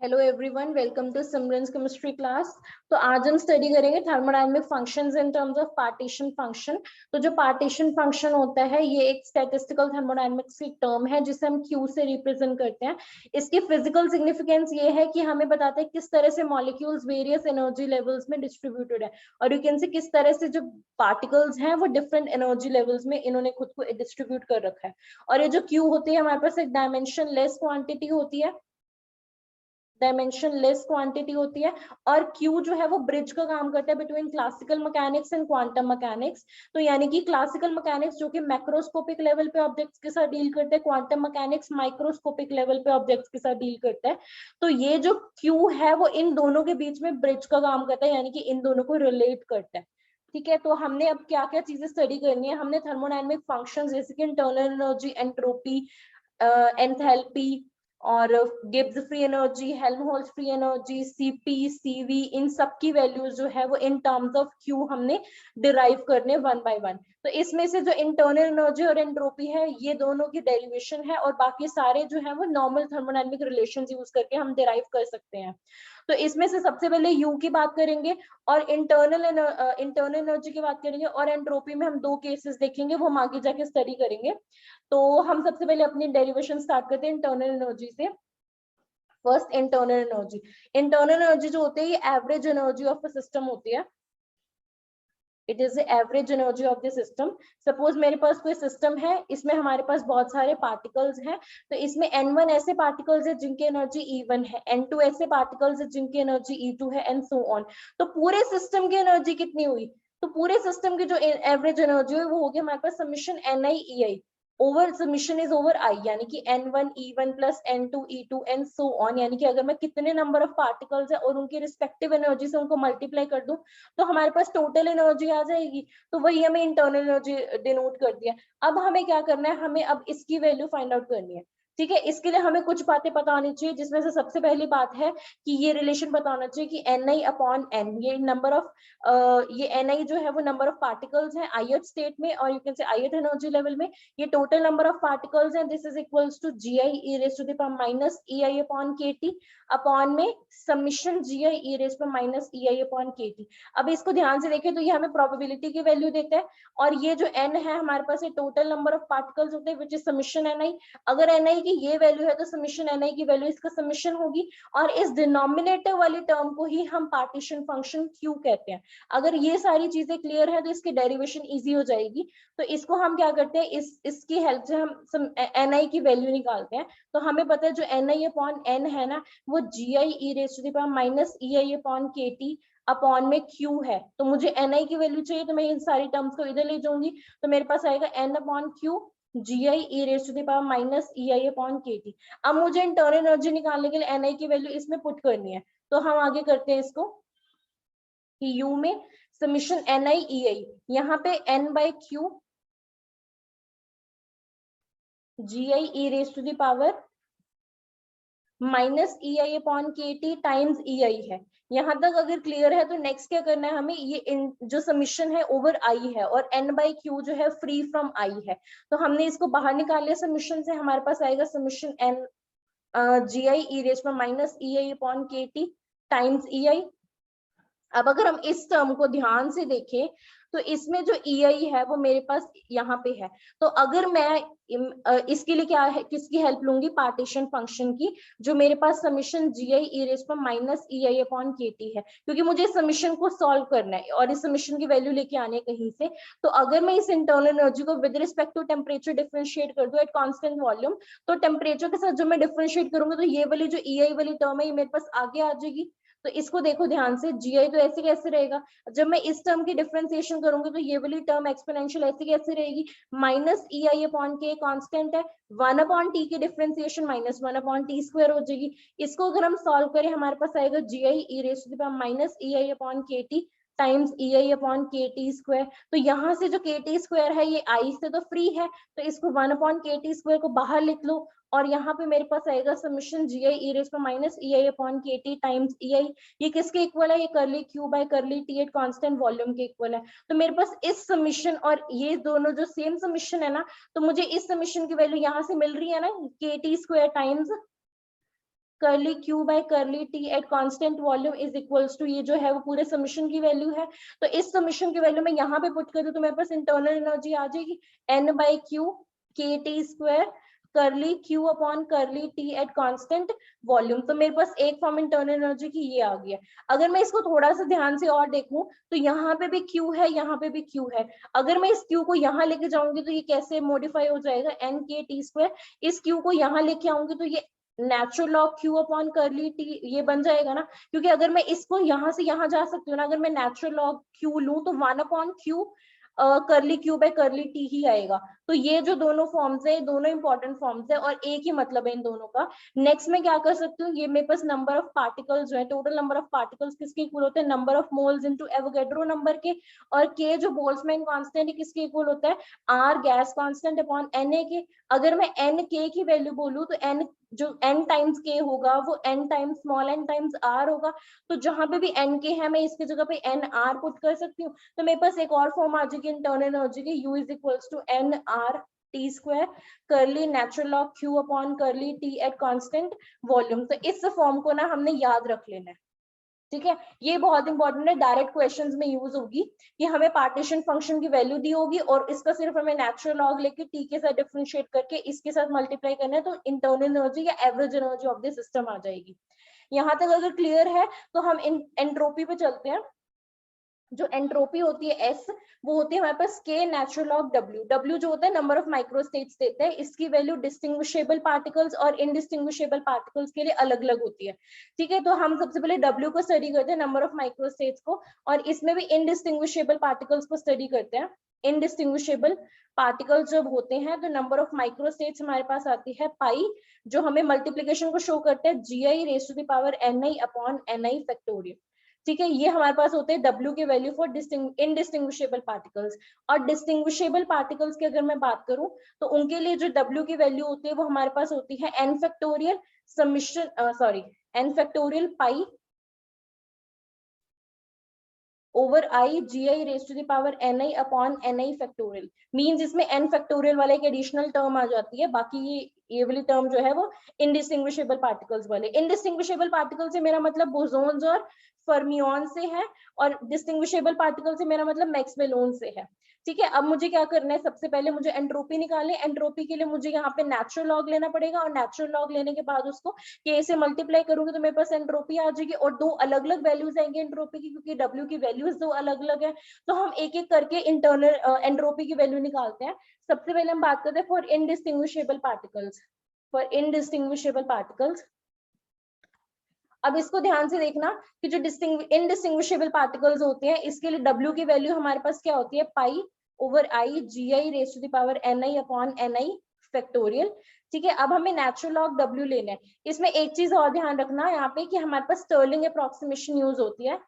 Hello everyone, welcome to Simran's chemistry class. तो आज हम स्टडी करेंगे thermodynamic functions in terms of partition function. तो जो पार्टीशन फंक्शन होता है ये एक स्टैटिस्टिकल थर्मोडायनेमिक्स की टर्म है जिसे हम क्यू से रिप्रेजेंट करते हैं। इसकी फिजिकल सिग्निफिकेंस ये है कि हमें बताता है किस तरह से मॉलिक्यूल्स वेरियस एनर्जी लेवल्स में डिस्ट्रीब्यूटेड है, और यू कैन से किस तरह से जो पार्टिकल्स हैं वो डिफरेंट एनर्जी लेवल्स में इन्होंने खुद को डिस्ट्रीब्यूट कर रखा है। और ये जो क्यू होती है हमारे पास एक डायमेंशन लेस क्वांटिटी होती है, डायमेंशन लेस क्वांटिटी होती है। और क्यू जो है वो ब्रिज का काम करता है between classical mechanics and quantum mechanics. तो यानी कि क्लासिकल मैकेनिक्स जो कि मैक्रोस्कोपिक लेवल पे ऑब्जेक्ट्स के साथ डील करते हैं, क्वांटम मैकेनिक्स माइक्रोस्कोपिक लेवल पे ऑब्जेक्ट्स के साथ डील करता है। तो ये जो क्यू है वो इन दोनों के बीच में ब्रिज का काम करता है, यानी कि इन दोनों को रिलेट करता है। ठीक है, तो हमने अब क्या क्या चीजें स्टडी करनी है। हमने थर्मोडायनेमिक फंक्शंस जैसे कि इंटरनल एनर्जी, एंट्रोपी, एंथैल्पी और Gibbs free energy, Helmholtz free energy, CP, CV, इन सब की वैल्यूज जो है वो इन टर्म्स ऑफ क्यू हमने डिराइव करने वन बाय वन। तो इसमें से जो इंटरनल एनर्जी और एंट्रोपी है ये दोनों की डेरिवेशन है, और बाकी सारे जो है वो नॉर्मल थर्मोडायनेमिक रिलेशंस यूज करके हम डिराइव कर सकते हैं। तो इसमें से सबसे पहले यू की बात करेंगे और इंटरनल एनर्जी की बात करेंगे, और एंट्रोपी में हम दो केसेस देखेंगे, वो हम आगे जाके स्टडी करेंगे। तो हम सबसे पहले अपनी डेरिवेशन स्टार्ट करते हैं इंटरनल एनर्जी से। First internal energy. Internal energy जो होती है ये average energy of a system होती है। It is the average energy of the system. Suppose मेरे पास कोई सिस्टम है, इसमें हमारे पास बहुत सारे पार्टिकल्स हैं। तो इसमें n1 ऐसे पार्टिकल्स है जिनकी एनर्जी E1 है, n2 ऐसे पार्टिकल्स है जिनकी एनर्जी E2 है, एंड सो ऑन। तो पूरे सिस्टम की एनर्जी कितनी हुई? तो पूरे सिस्टम की जो एवरेज एनर्जी हुई वो होगी हमारे पास summation NiEi over summation is over i, यानी कि n1 E1 plus n2 E2 and so on. यानी कि अगर मैं कितने नंबर ऑफ पार्टिकल्स है और उनकी रिस्पेक्टिव एनर्जी से उनको मल्टीप्लाई कर दूं तो हमारे पास टोटल एनर्जी आ जाएगी। तो वही हमें इंटरनल एनर्जी डिनोट कर दिया। अब हमें क्या करना है, हमें अब इसकी वैल्यू फाइंड आउट करनी है। ठीक है, इसके लिए हमें कुछ बातें पता होनी चाहिए, जिसमें से सबसे पहली बात है कि ये रिलेशन पता होना चाहिए कि Ni अपॉन n, ये नंबर ऑफ ये Ni जो है वो नंबर ऑफ पार्टिकल्स है ith स्टेट में, और you can say ith energy level में। ये टोटल नंबर ऑफ पार्टिकल्स है, this is equals to gi e raise to the power minus ei upon kt upon में summation gi e raise to minus ei upon kt। अब इसको ध्यान से देखें तो ये हमें प्रोबेबिलिटी की वैल्यू देता है, और ये जो n है हमारे पास ये टोटल नंबर ऑफ पार्टिकल्स होते हैं विच इज समिशन ni। अगर ni की ये वैल्यू है तो समिशन ni की वैल्यू इसका समिशन होगी, और इस डिनोमिनेटर वाली टर्म को ही हम पार्टीशन फंक्शन q कहते हैं। अगर ये सारी चीजें क्लियर है तो इसकी डेरिवेशन इजी हो जाएगी। तो इसको हम क्या करते हैं, इसकी हेल्प से हम ni की वैल्यू निकालते हैं। तो हमें पता है जो ni अपॉन n है ना वो gi e raise to the power minus ei upon kt upon में q है। तो मुझे ni की वैल्यू चाहिए तो मैं इन सारी टर्म्स को इधर ले जाऊंगी, तो मेरे पास आएगा n upon q gi e raise to the power minus ei upon kt। अब मुझे इंटरनल एनर्जी निकालने के लिए ni की वैल्यू इसमें पुट करनी है, तो हम आगे करते हैं इसको कि u में समिशन NiEi, यहाँ पे n by Q gi e raise to the power minus ei upon kt times ei है। यहाँ तक अगर क्लियर है तो नेक्स्ट क्या करना है हमें, ये जो समिशन है ओवर आई है, और n बाई क्यू जो है फ्री फ्रॉम आई है। तो हमने इसको बाहर निकाल लिया समिशन से, हमारे पास आएगा summation n gi e raise to minus ei upon kt times ei। अब अगर हम इस टर्म को ध्यान से देखें तो इसमें जो ei है वो मेरे पास यहाँ पे है। तो अगर मैं इसके लिए क्या है, किसकी हेल्प लूंगी, पार्टीशन फंक्शन की, जो मेरे पास समिशन gi e रेज पर माइनस ei अपॉन kt है, क्योंकि मुझे इस समिशन को सॉल्व करना है और इस समिशन की वैल्यू लेके आने है कहीं से। तो अगर मैं इस इंटरनल एनर्जी को with respect to temperature differentiate कर दूं एट कांस्टेंट वॉल्यूम, तो टेम्परेचर के साथ जब मैं डिफरेंशिएट करूंगी तो ये वाली जो ei वाली टर्म है ये मेरे पास आगे आ जाएगी। तो इसको देखो ध्यान से, gi तो ऐसे कैसे रहेगा, जब मैं इस टर्म की डिफरेंशिएशन करूंगी तो ये वाली टर्म एक्सपोनेंशियल ऐसे कैसे रहेगी, माइनस ei अपॉन के कांस्टेंट है, 1 अपॉन टी की differentiation minus 1 upon T square हो जाएगी। इसको अगर हम सॉल्व करें हमारे पास आएगा gi e raise to the power minus ei upon kt times ei upon kt square. तो यहाँ से जो kt स्क्वायर है ये i से तो फ्री है, तो इसको 1 अपॉन kt स्क्वायर को बाहर लिख लो, और यहाँ पे मेरे पास आएगा समिशन gi e रेज पर minus ei upon kt times ei। ये किसके इक्वल है, ये करली क्यू बाय करली टी एट कांस्टेंट वॉल्यूम के इक्वल है। तो मेरे पास इस समिशन और ये दोनों जो सेम समिशन है ना, तो मुझे इस समिशन की वैल्यू यहाँ से मिल रही है ना kt square times curly Q by curly T at constant volume is equals to, ये जो है वो पूरे समीशन की वैल्यू है। तो इस समीशन की वैल्यू मैं यहाँ पे पुट करूँ तो मेरे पास इंटरनल एनर्जी आ जाएगी N by Q KT square करली Q upon curly T at constant volume. तो मेरे पास एक फॉर्म इंटरनल एनर्जी की ये आ गया। अगर मैं इसको थोड़ा सा ध्यान से और देखूं तो यहाँ पे भी Q है, यहाँ पे भी Q है। अगर मैं इस Q को यहाँ लेके जाऊंगी तो ये कैसे मॉडिफाई हो जाएगा, N K T स्क्वायर। इस Q को यहाँ लेके आऊंगी तो ये natural log Q upon curly T ये बन जाएगा ना, क्योंकि अगर मैं इसको यहाँ से यहाँ जा सकती हूँ ना, अगर मैं नेचुरल लॉग Q लूं तो 1 अपॉन Q करली Q बाय करली T ही आएगा। तो ये जो दोनों फॉर्म्स है, दोनों इंपॉर्टेंट फॉर्म्स है और एक ही मतलब है इन दोनों का। नेक्स्ट में क्या कर सकती हूँ, ये मेरे पास नंबर ऑफ पार्टिकल्स जो है, टोटल नंबर ऑफ पार्टिकल्स किसके इक्वल होते हैं, number of moles into Avogadro number के, और के जो बोल्ट्जमैन कांस्टेंट है किसके इक्वल होता है, R gas constant upon Na के। अगर मैं n k की वैल्यू बोलूं तो n जो n टाइम्स k होगा वो n times small n times r होगा। तो जहां पे भी n k है मैं इसकी जगह पे n r पुट कर सकती हूँ। तो मेरे पास एक और फॉर्म आ जाएगी इंटरनल एनर्जी की, U is equals to n r t square curly natural log Q upon curly T at constant volume. तो इस फॉर्म को ना हमने याद रख लेना है, ठीक है। ये बहुत इंपॉर्टेंट है, डायरेक्ट क्वेश्चंस में यूज होगी कि हमें पार्टीशन फंक्शन की वैल्यू दी होगी और इसका सिर्फ हमें नेचुरल लॉग लेके टी के साथ डिफरेंशिएट करके इसके साथ मल्टीप्लाई करना है, तो इंटरनल एनर्जी या average energy of the system आ जाएगी। यहाँ तक अगर क्लियर है तो हम एंट्रोपी पे चलते हैं। जो एंट्रोपी होती है एस, वो होती है हमारे पास के नेचुरल लॉग डब्ल्यू। डब्ल्यू जो होता है नंबर ऑफ माइक्रोस्टेट्स देते हैं, इसकी वैल्यू डिस्टिंग्विशेबल पार्टिकल्स और इनडिस्टिंग्विशेबल पार्टिकल्स के लिए अलग अलग होती है, ठीक है। तो हम सबसे पहले डब्ल्यू को स्टडी करते हैं, नंबर ऑफ माइक्रोस्टेट्स को, और इसमें भी इनडिस्टिंग्विशेबल पार्टिकल्स को स्टडी करते हैं। इनडिस्टिंग्विशेबल पार्टिकल्स जब होते हैं तो नंबर ऑफ माइक्रोस्टेट्स हमारे पास आती है पाई, जो हमें मल्टीप्लीकेशन को शो करते हैं GI raise to the power NI upon NI factorial, ठीक है। ये हमारे पास होते हैं W के वैल्यू फॉर इनडिस्टिंग्विशेबल पार्टिकल्स। और डिस्टिंग्विशेबल पार्टिकल्स की अगर मैं बात करूं तो उनके लिए जो W की वैल्यू होती है वो हमारे पास होती है n factorial summation n factorial pi over I GI raise to the power NI upon NI factorial. Means इसमें n फैक्टोरियल वाला एक एडिशनल टर्म आ जाती है, बाकी ये वाली टर्म जो है वो इनडिस्टिंग्विशेबल पार्टिकल्स वाले। इनडिस्टिंग्विशेबल पार्टिकल से मेरा मतलब बोसोन्स और फर्मियन से है, और डिस्टिंग्विशेबल पार्टिकल से मेरा मतलब मैक्स वेलोन से है, ठीक है। अब मुझे क्या करना है, सबसे पहले मुझे एंट्रोपी निकालनी है। एंट्रोपी के लिए मुझे यहाँ पे नेचुरल लॉग लेना पड़ेगा, और नेचुरल लॉग लेने के बाद उसको के से मल्टीप्लाई करूंगी तो मेरे पास एंट्रोपी आ जाएगी, और दो अलग अलग वैल्यूज आएंगे एंट्रोपी की, क्योंकि डब्ल्यू की वैल्यूज दो अलग अलग है। तो हम एक एक करके इंटरनल एंट्रोपी की वैल्यू निकालते हैं। सबसे पहले हम बात करते हैं for indistinguishable particles, for indistinguishable particles. अब इसको ध्यान से देखना कि जो इनडिस्टिंग्विशेबल पार्टिकल्स होते हैं इसके लिए W की वैल्यू हमारे पास क्या होती है, pi over I GI raise to the power NI upon NI factorial, ठीक है। अब हमें नेचुरल लॉग W लेना है। इसमें एक चीज और ध्यान रखना यहाँ पे कि हमारे पास स्टर्लिंग अप्रोक्सीमेशन यूज होती है।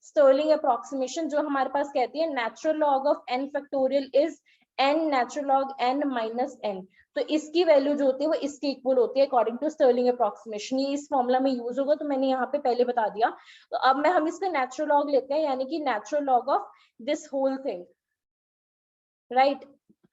स्टर्लिंग अप्रोक्सीमेशन जो हमारे पास कहती है natural log of n factorial is n natural log n minus n। तो इसकी वैल्यू जो होती है वो इसके इक्वल होती है अकॉर्डिंग टू स्टर्लिंग अप्रोक्सीमेशन। ये इस फॉर्मूला में यूज होगा, तो मैंने यहाँ पे पहले बता दिया। तो अब हम इसका नेचुरल लॉग लेते हैं, यानी कि natural log of this whole thing, right,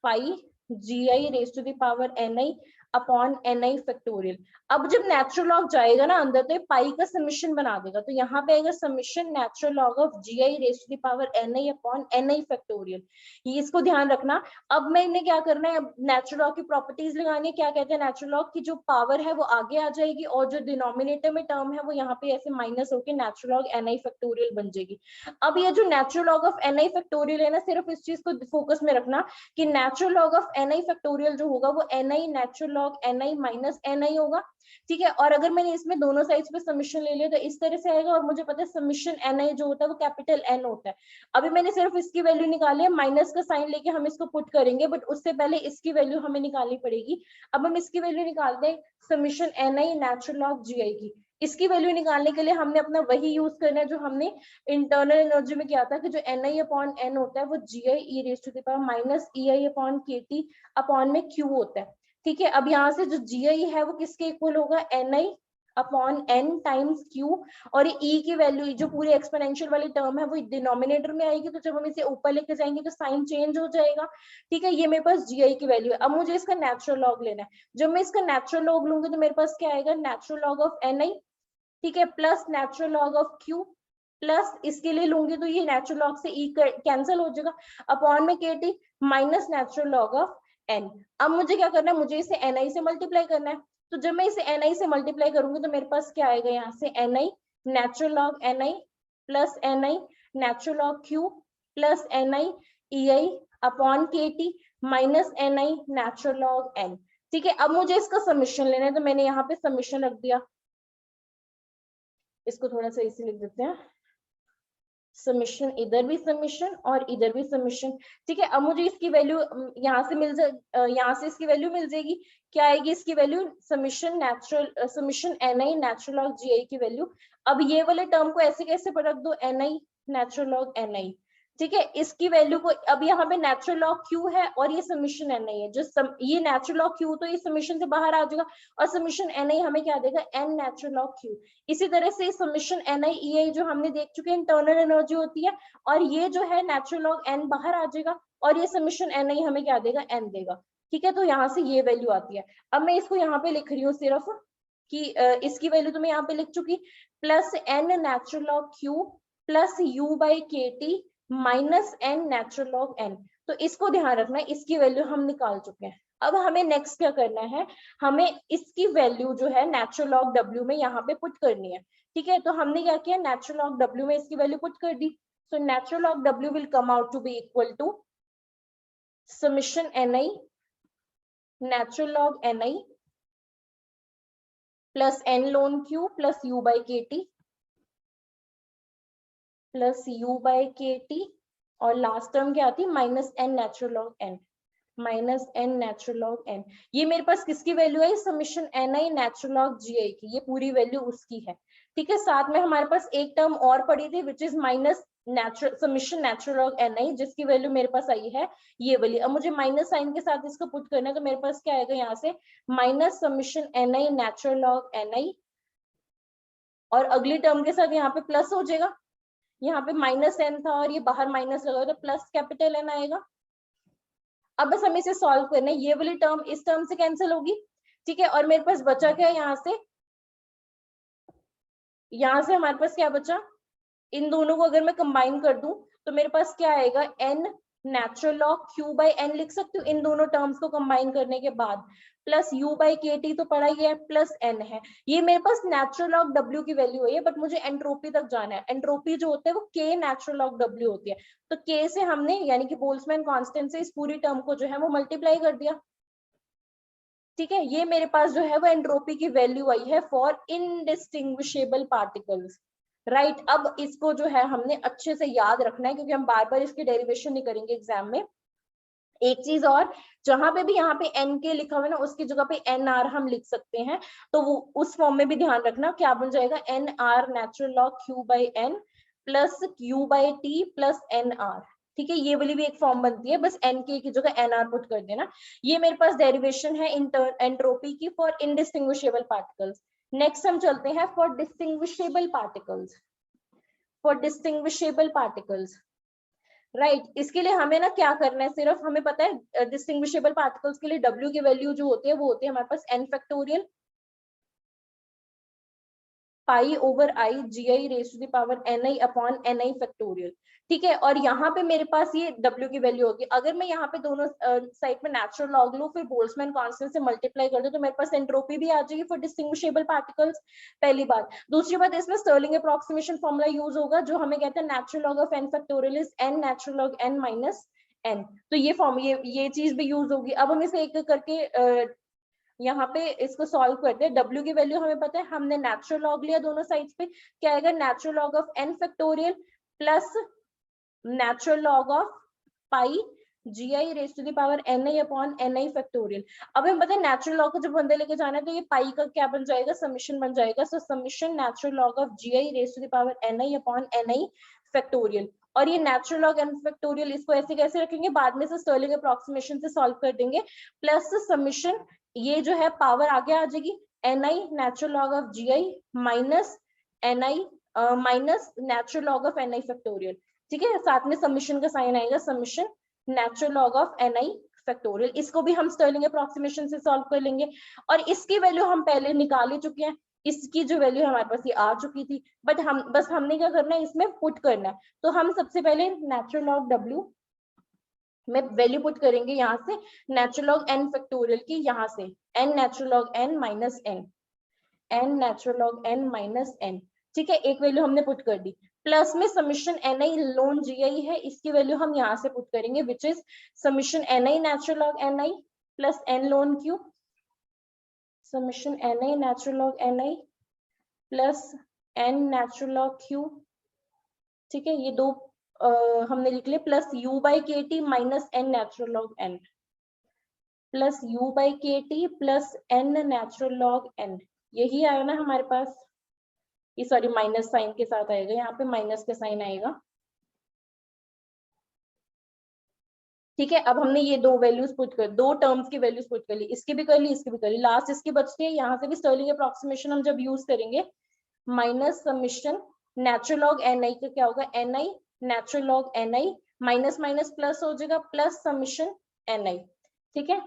pi GI raise to the power NI upon NI factorial. अब जब नेचुरल लॉग जाएगा ना अंदर तो ये पाई का समीशन बना देगा, तो यहाँ पे आएगा summation natural log of GI raise to the power NI upon NI factorial. ये इसको ध्यान रखना। अब मैंने क्या करना है, नेचुरल लॉग की प्रॉपर्टीज लगानी है। क्या कहते हैं नेचुरल लॉग की जो पावर है वो आगे आ जाएगी, और जो डिनोमिनेटर में टर्म है वो यहाँ पे ऐसे माइनस होकर नेचुरल लॉग NI फैक्टोरियल बन जाएगी। अब ये जो natural log of NI factorial है ना, सिर्फ इस चीज को फोकस में रखना कि natural log of NI factorial जो होगा वो NI natural log NI minus NI होगा, ठीक है। और अगर मैंने इसमें दोनों साइड्स पे समीशन ले लिया तो इस तरह से आएगा, और मुझे पता है समीशन NI जो होता है वो कैपिटल N होता है। अभी मैंने सिर्फ इसकी वैल्यू निकाली है, माइनस का साइन लेके हम इसको पुट करेंगे, बट उससे पहले इसकी वैल्यू हमें निकालनी पड़ेगी। अब हम इसकी वैल्यू निकालते हैं summation NI natural log GI की। इसकी वैल्यू निकालने के लिए हमने अपना वही यूज करना है जो हमने इंटरनल एनर्जी में किया था, कि जो NI अपॉन N होता है वो GI e raise to the power minus EI upon KT upon में Q होता है, ठीक है। अब यहाँ से जो GI है वो किसके इक्वल होगा, NI upon n times q, और e की वैल्यू जो पूरी एक्सपोनेंशियल वाली टर्म है वो डिनोमिनेटर में आएगी, तो जब हम इसे ऊपर लेके जाएंगे तो साइन चेंज हो जाएगा। ठीक है, ये मेरे पास gi की वैल्यू है। अब मुझे इसका नेचुरल लॉग लेना है। जब मैं इसका नेचुरल लॉग लूंगी तो मेरे पास क्या आएगा, नेचुरल लॉग ऑफ ni, ठीक है, plus natural log of q, plus इसके लिए लूंगी तो ये नेचुरल लॉग से e कैंसिल हो जाएगा, अपॉन में kt minus natural log of n। अब मुझे क्या करना है, मुझे इसे ni से मल्टीप्लाई करना है। तो जब मैं इसे ni से मल्टीप्लाई करूंगी तो मेरे पास क्या आएगा, यहाँ से ni natural log ni plus ni natural log q plus ni ei upon kt minus ni natural log n। ठीक है, अब मुझे इसका समीशन लेना है, तो मैंने यहाँ पे समीशन रख दिया। इसको थोड़ा सा इसी लिख देते हैं, समीशन, इधर भी समीशन और इधर भी समीशन। ठीक है, अब मुझे इसकी वैल्यू यहाँ से यहाँ से इसकी वैल्यू मिल जाएगी। क्या आएगी इसकी value, summation natural summation ni natural log gi की वैल्यू। अब ये वाले टर्म को ऐसे कैसे रख दो, ni नेचुरल लॉग ni। ठीक है, इसकी वैल्यू को अब यहाँ पे नेचुरल लॉग q है और ये समीशन ni है, जो ये नेचुरल लॉग q तो ये समीशन से बाहर आ जाएगा, और समीशन ni हमें क्या देगा, n नेचुरल लॉग q। इसी तरह से समीशन ni ei जो हमने देख चुके हैं इंटरनल एनर्जी होती है, और ये जो है नेचुरल लॉग n बाहर आ जाएगा, और ये समीशन ni हमें क्या देगा, n देगा। ठीक है, तो यहाँ से ये वैल्यू आती है। अब मैं इसको यहाँ पे लिख रही हूँ सिर्फ कि इसकी वैल्यू तो मैं यहाँ पे लिख चुकी, plus n natural log q plus u by kt minus n natural log n। तो इसको ध्यान रखना है, इसकी वैल्यू हम निकाल चुके हैं। अब हमें नेक्स्ट क्या करना है, हमें इसकी वैल्यू जो है नेचुरल लॉग w में यहाँ पे पुट करनी है। ठीक है, तो हमने क्या किया, नेचुरल लॉग w में इसकी वैल्यू पुट कर दी। So natural log w will come out to be equal to summation ni natural log ni plus n ln q plus u by kt plus u by kt, और last term क्या आती है, minus n natural log n, minus n natural log n। ये मेरे पास किसकी value है, summation ni natural log gi की, ये पूरी वैल्यू उसकी है। ठीक है, साथ में हमारे पास एक टर्म और पड़ी थी which is minus natural summation natural log ni, जिसकी वैल्यू मेरे पास आई है ये वाली। अब मुझे माइनस साइन के साथ इसको पुट करना है, तो मेरे पास क्या आएगा, यहाँ से minus summation ni natural log ni, और अगली टर्म के साथ यहाँ पे प्लस हो जाएगा, यहाँ पे माइनस n था और ये बाहर माइनस लगा तो प्लस कैपिटल n आएगा। अब बस हमें इसे सॉल्व करना है, ये वाली टर्म इस टर्म से कैंसिल होगी। ठीक है, और मेरे पास बचा क्या, यहाँ से हमारे पास क्या बचा, इन दोनों को अगर मैं कंबाइन कर दूं तो मेरे पास क्या आएगा, n natural log q by n लिख सकती हूँ इन दोनों टर्म्स को कंबाइन करने के बाद, प्लस u बाई kt तो पड़ा ही है, प्लस n है। ये मेरे पास नेचुरल लॉग w की वैल्यू है, बट मुझे एंट्रोपी तक जाना है। एंट्रोपी जो होता है वो k नेचुरल लॉग w होती है, तो k से हमने यानी कि बोल्ट्जमैन कांस्टेंट से इस पूरी टर्म को जो है वो मल्टीप्लाई कर दिया। ठीक है, ये मेरे पास जो है वो एंट्रोपी की वैल्यू आई है फॉर इनडिस्टिंग्विशेबल पार्टिकल्स। राइट, अब इसको जो है हमने अच्छे से याद रखना है, क्योंकि हम बार बार इसकी डेरिवेशन नहीं करेंगे एग्जाम में। एक चीज और, जहां पे भी यहाँ पे एन के लिखा हुआ है ना, उसकी जगह पे एन आर हम लिख सकते हैं, तो वो उस फॉर्म में भी ध्यान रखना, क्या बन जाएगा, n r natural log q by n plus q by t plus n r. ठीक है, ये वाली भी एक फॉर्म बनती है, बस एन के की जगह एन आर पुट कर देना। ये मेरे पास डेरिवेशन है एंट्रोपी की फॉर इनडिस्टिंग्विशेबल पार्टिकल्स। नेक्स्ट हम चलते हैं for distinguishable particles. For distinguishable particles, right, इसके लिए हमें ना क्या करना है, सिर्फ हमें पता है डिस्टिंग्विशेबल पार्टिकल्स के लिए W की वैल्यू जो होती है वो होती है हमारे पास n factorial pi over i gi raise to the power ni upon ni factorial. ठीक है, और यहाँ पे मेरे पास ये W की वैल्यू होगी। अगर मैं यहाँ पे दोनों साइड में नेचुरल लॉग लूं फिर बोल्ट्जमैन कांस्टेंट से मल्टीप्लाई कर दूं तो मेरे पास एंट्रोपी भी आ जाएगी फॉर डिस्टिंग्विशेबल पार्टिकल्स, पहली बात। दूसरी बात, इसमें स्टर्लिंग अप्रॉक्सीमेशन फॉर्मूला यूज होगा, जो हमें कहता है natural log of n factorial is n natural log n minus n। तो ये फॉर्म ये चीज भी यूज होगी। अब हम इसे एक करके यहाँ पे इसको सॉल्व करते हैं। W की वैल्यू हमें पता है, हमने नेचुरल लॉग लिया दोनों साइड्स पे, क्या आएगा, natural log of n factorial plus natural log of pi gi raise to the power ni upon ni factorial. अब हमें पता है नेचुरल लॉग को जब बंदे लेके जाना है तो ये पाई का क्या बन जाएगा, समीशन बन जाएगा। So summation natural log of gi raise to the power ni upon ni factorial. और ये नेचुरल लॉग n फैक्टोरियल इसको ऐसे कैसे रखेंगे, बाद में से स्टर्लिंग अप्रॉक्सीमेशन से सॉल्व कर देंगे, प्लस समीशन ये जो है पावर आगे आ जाएगी, ni natural log of gi minus ni minus natural log of ni factorial, ठीक है। साथ में समीशन का साइन आएगा, summation natural log of ni factorial. इसको भी हम स्टर्लिंग अप्रोक्सीमेशन से सॉल्व कर लेंगे, और इसकी वैल्यू हम पहले निकाल ही चुके हैं। इसकी जो वैल्यू हमारे पास ये आ चुकी थी, बट हमने क्या करना है, इसमें पुट करना है। तो हम सबसे पहले नेचुरल लॉग w में वैल्यू पुट करेंगे, यहाँ से नेचुरल लॉग n फैक्टोरियल की, यहाँ से n natural log n minus n natural log n minus n, ठीक है। एक वैल्यू हमने पुट कर दी, प्लस में समीशन ni लोन gi है, इसकी वैल्यू हम यहाँ से पुट करेंगे, which is summation ni natural log ni plus n loan Q, summation ni natural log ni plus n natural log Q, ठीक है। ये दो हमने लिख लिया, plus u by K T minus n natural log n, plus u by K T plus n natural log n, यही आया ना हमारे पास। ये सॉरी माइनस साइन के साथ आएगा, यहाँ पे माइनस का साइन आएगा, ठीक है। अब हमने ये दो वैल्यूज पुट कर, दो टर्म्स की वैल्यूज पुट कर ली, इसकी भी कर ली, इसकी भी कर ली, लास्ट इसकी बचती है। यहाँ से भी स्टर्लिंग अप्रोक्सीमेशन हम जब यूज करेंगे, minus summation natural log ni का क्या होगा, ni natural log ni minus minus plus हो जाएगा, प्लस समीशन ni, ठीक है।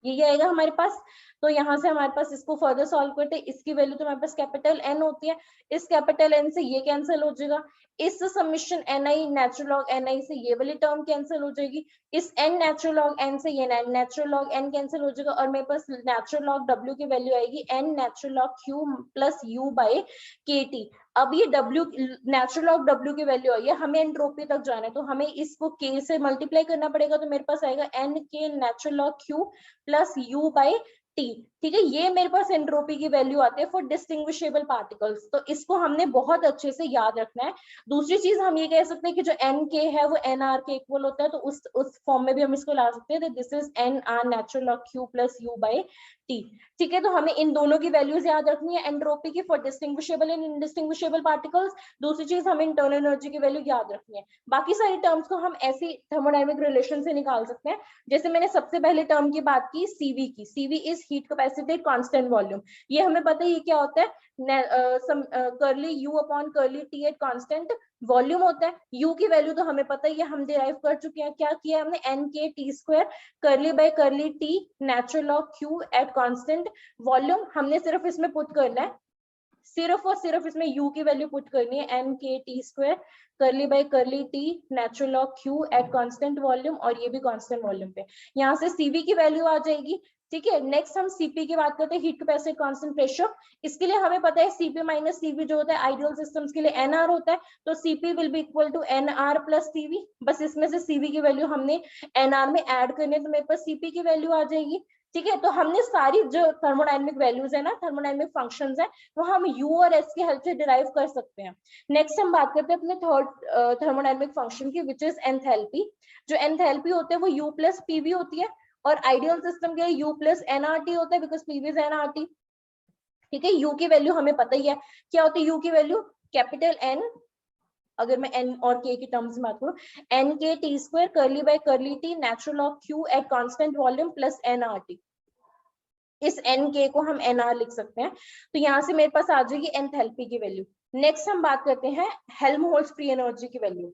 ये आएगा हमारे पास। तो यहाँ से हमारे पास इसको फर्दर सॉल्व करते हैं, इसकी वैल्यू तो हमारे पास कैपिटल N होती है, इस कैपिटल N से ये कैंसिल हो जाएगा, इस summation ni natural log ni से ये वाली टर्म कैंसिल हो जाएगी, इस n नेचुरल लॉग n से ये नेचुरल लॉग n कैंसिल हो जाएगा, और मेरे पास नेचुरल लॉग w की वैल्यू आएगी n natural log q plus u by kt। अब ये w नेचुरल लॉग w की वैल्यू आई है, हमें एंट्रोपी तक जाना है, तो हमें इसको k से मल्टीप्लाई करना पड़ेगा, तो मेरे पास आएगा n k natural log q plus u by t, ठीक है। ये मेरे पास एंट्रोपी की वैल्यू आती है फॉर डिस्टिंग्विशेबल पार्टिकल्स, तो इसको हमने बहुत अच्छे से याद रखना है। दूसरी चीज हम ये कह सकते हैं कि जो nk है वो nr के इक्वल होता है, तो उस फॉर्म में भी हम इसको ला सकते हैं, this is nr natural log q plus u by t, ठीक है। तो हमें इन दोनों की वैल्यूज याद रखनी है, एंट्रोपी की for distinguishable and indistinguishable particles. दूसरी चीज हमें इंटरनल एनर्जी की वैल्यू याद रखनी है। बाकी सारी टर्म्स को हम ऐसी थर्मोडायनेमिक रिलेशन से निकाल सकते हैं। जैसे मैंने सबसे पहले टर्म की बात की cv की, cv is heat capacity constant volume, ये हमें पता है ये क्या होता है, curly u upon curly t at constant volume होता है। u की वैल्यू तो हमें पता ही है, हम डिराइव कर चुके हैं, क्या किया हमने, n k t square curly by curly t natural log q at constant volume. हमने सिर्फ इसमें पुट करना है, सिर्फ और सिर्फ इसमें u की वैल्यू पुट करनी है, n k t square curly by curly t natural log q at constant volume, और ये भी कांस्टेंट वॉल्यूम पे। यहाँ से cv की वैल्यू आ जाएगी, ठीक है। नेक्स्ट हम cp की बात करते हैं, हीट कैपेसिटी कांस्टेंट प्रेशर। इसके लिए हमें पता है cp माइनस cv जो होता है आइडियल सिस्टम्स के लिए nr होता है, तो cp will be equal to nr plus cv। बस इसमें से cv की वैल्यू हमने nr में ऐड करनी है, तो मेरे पास cp की वैल्यू आ जाएगी, ठीक है। तो हमने सारी जो थर्मोडायनेमिक वैल्यूज है ना, थर्मोडायनेमिक फंक्शंस है, वो हम u और s की हेल्प से डिराइव कर सकते हैं। नेक्स्ट हम बात करते हैं अपने थर्ड थर्मोडायनेमिक फंक्शन की, विच इज एंथैल्पी। जो एंथैल्पी होते हैं वो u प्लस pv होती है, और आइडियल सिस्टम के लिए u प्लस nRT होता है, बिकॉज pv इज nRT, ठीक है। u की वैल्यू हमें पता ही है क्या होती है, u की वैल्यू कैपिटल N, अगर मैं n और k की टर्म्स में बात करूं, n k t square curly by curly t natural log q at constant volume plus nRT। इस n k को हम nr लिख सकते हैं, तो यहाँ से मेरे पास आ जाएगी एंथैल्पी की वैल्यू। नेक्स्ट हम बात करते हैं हेल्महोल्ट्ज फ्री एनर्जी की वैल्यू।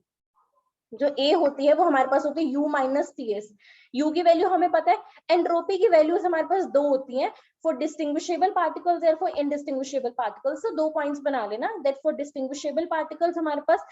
जो a होती है वो हमारे पास होती है u minus T S. u की वैल्यू हमें पता है, एंट्रोपी की वैल्यूज हमारे पास दो होती हैं, फॉर डिस्टिंग्विशेबल पार्टिकल्स और फॉर इनडिस्टिंग्विशेबल पार्टिकल्स। तो दो पॉइंट्स बना लेना, दैट फॉर डिस्टिंग्विशेबल पार्टिकल्स हमारे पास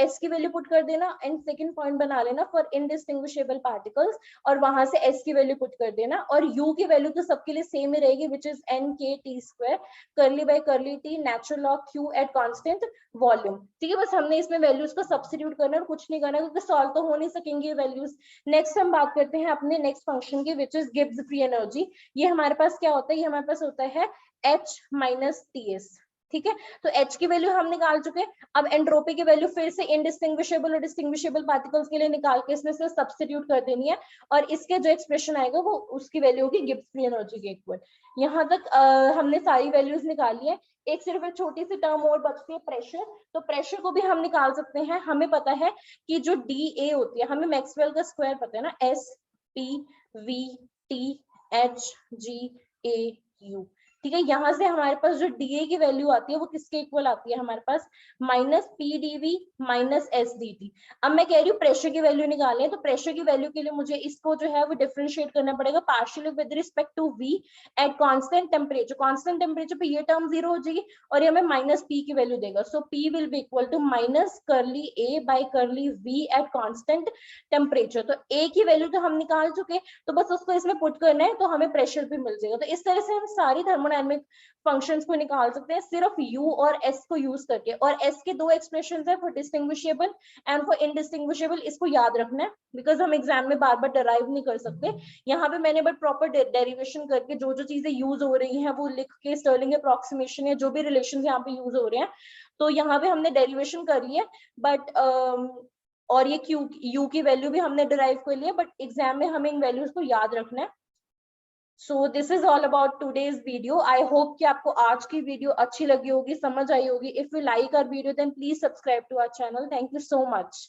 s की वैल्यू पुट कर देना, एंड सेकंड पॉइंट बना लेना फॉर इनडिस्टिंग्विशेबल पार्टिकल्स, और वहां से s की वैल्यू पुट कर देना, और u की वैल्यू तो सबके लिए सेम ही रहेगी, which is n k t square curly by curly t natural log q at constant volume, ठीक है। बस हमने इसमें वैल्यूज को सब्स्टिट्यूट करना और कुछ नहीं करना, क्योंकि सॉल्व तो हो नहीं सकेंगे ये वैल्यूज। नेक्स्ट हम बात करते हैं अपने नेक्स्ट फंक्शन की, which is Gibbs free energy. ये हमारे पास क्या होता है, ये हमारे पास होता है h माइनस टी एस, ठीक है। तो h की वैल्यू हम निकाल चुके हैं, अब एंट्रोपी की वैल्यू फिर से इनडिस्टिंग्विशेबल और डिस्टिंग्विशेबल पार्टिकल्स के लिए निकाल के इसमें से सब्स्टिट्यूट कर देनी है, और इसके जो एक्सप्रेशन आएगा वो उसकी वैल्यू होगी गिब्स फ्री एनर्जी के इक्वल। यहाँ तक हमने सारी वैल्यूज निकाली है, एक सिर्फ एक छोटी सी टर्म और बचती है प्रेशर। तो प्रेशर को भी हम निकाल सकते हैं, हमें पता है कि जो DA होती है, हमें मैक्सवेल का स्क्वायर पता है ना, S P V T H G A U, ठीक है। यहाँ से हमारे पास जो डीए की वैल्यू आती है वो किसके इक्वल आती है हमारे पास, minus P DV minus S D T. अब मैं कह रही हूँ प्रेशर की वैल्यू निकालें, तो प्रेशर की वैल्यू के लिए मुझे इसको जो है वो डिफरेंशिएट करना पड़ेगा partially with respect to v at constant temperature. Constant temperature पे ये टर्म 0 हो जाएगी और ये हमें माइनस पी की वैल्यू देगा। So P will be equal to minus curly A by curly V at constant temperature. तो ए की वैल्यू तो हम निकाल चुके, तो बस उसको इसमें पुट करना है तो हमें प्रेशर भी मिल जाएगा। तो इस तरह से हम सारी थर्मोडायनेमिक फंक्शंस को निकाल सकते हैं सिर्फ यू और एस को यूज करके। और एस के दो एक्सप्रेशंस है, for distinguishable and for indistinguishable. इसको याद रखना है बिकॉज हम एग्जाम में बार बार डराइव नहीं कर सकते। यहाँ पे मैंने बट प्रॉपर डेरिवेशन करके जो जो चीजें यूज हो रही हैं वो लिख के, स्टर्लिंग अप्रॉक्सीमेशन या जो भी रिलेशन यहाँ पे यूज हो रहे हैं, तो यहाँ पे हमने डेरिवेशन कर ली है। बट और ये क्यू यू की वैल्यू भी हमने डिराइव कर ली है, बट एग्जाम में हमें इन वैल्यूज को याद रखना है। So this is all about today's video. I hope कि आपको आज की वीडियो अच्छी लगी होगी, समझ आई होगी। If you like our video then please subscribe to our channel. Thank you so much.